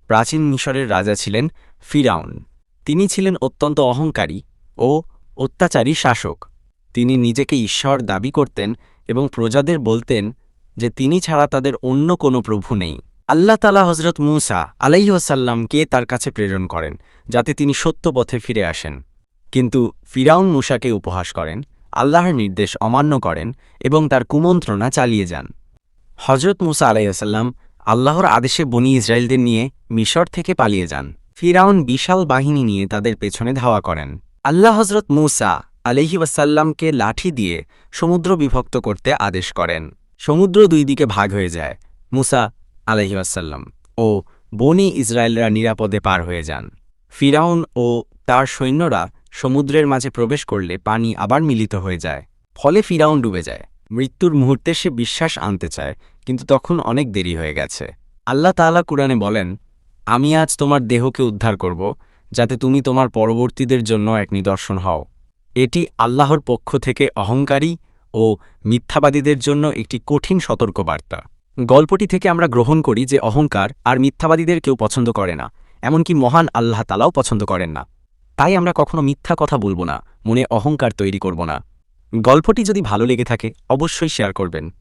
প্রাচীন মিশরের রাজা ছিলেন ফিরাউন। তিনি ছিলেন অত্যন্ত অহংকারী ও অত্যাচারী শাসক। তিনি নিজেকে ঈশ্বর দাবি করতেন এবং প্রজাদের বলতেন যে তিনি ছাড়া তাদের অন্য কোনো প্রভু নেই। আল্লাহ তাআলা হযরত মূসা আলাইহিসসালামকে তার কাছে প্রেরণ করেন যাতে তিনি সত্য পথে ফিরে আসেন। কিন্তু ফিরাউন মূসাকে উপহাস করেন, আল্লাহর নির্দেশ অমান্য করেন এবং তার কুমন্ত্রণা চালিয়ে যান। হযরত মূসা আলাইহিসসালাম আল্লাহর আদেশে বনী ইসরায়েলদের নিয়ে মিশর থেকে পালিয়ে যান। ফিরাউন বিশাল বাহিনী নিয়ে তাদের পেছনে ধাওয়া করেন। আল্লাহ হযরত মূসা আলাইহিসসালামকে লাঠি দিয়ে সমুদ্র বিভক্ত করতে আদেশ করেন। সমুদ্র দুই দিকে ভাগ হয়ে যায়। মূসা আলাইহিসসালাম ও বনী ইসরায়েলরা নিরাপদে পার হয়ে যান। ফিরাউন ও তার সৈন্যরা সমুদ্রের মাঝে প্রবেশ করলে পানি আবার মিলিত হয়ে যায়। ফলে ফিরাউন ডুবে যায়। মৃত্যুর মুহূর্তে সে বিশ্বাস আনতে চায়, কিন্তু তখন অনেক দেরি হয়ে গেছে। আল্লাহ তাআলা কুরআনে বলেন, আমি আজ তোমার দেহকে উদ্ধার করব, যাতে তুমি তোমার পরবর্তীদের জন্য এক নিদর্শন হও। এটি আল্লাহর পক্ষ থেকে অহংকারী ও মিথ্যাবাদীদের জন্য একটি কঠিন সতর্কবার্তা। গল্পটি থেকে আমরা গ্রহণ করি যে অহংকার আর মিথ্যাবাদীদের কেউ পছন্দ করে না, এমনকি মহান আল্লাহ তাআলাও পছন্দ করেন না। তাই আমরা কখনো মিথ্যা কথা বলবো না, মনে অহংকার তৈরি করব না। গল্পটি যদি ভালো লেগে থাকে অবশ্যই শেয়ার করবেন।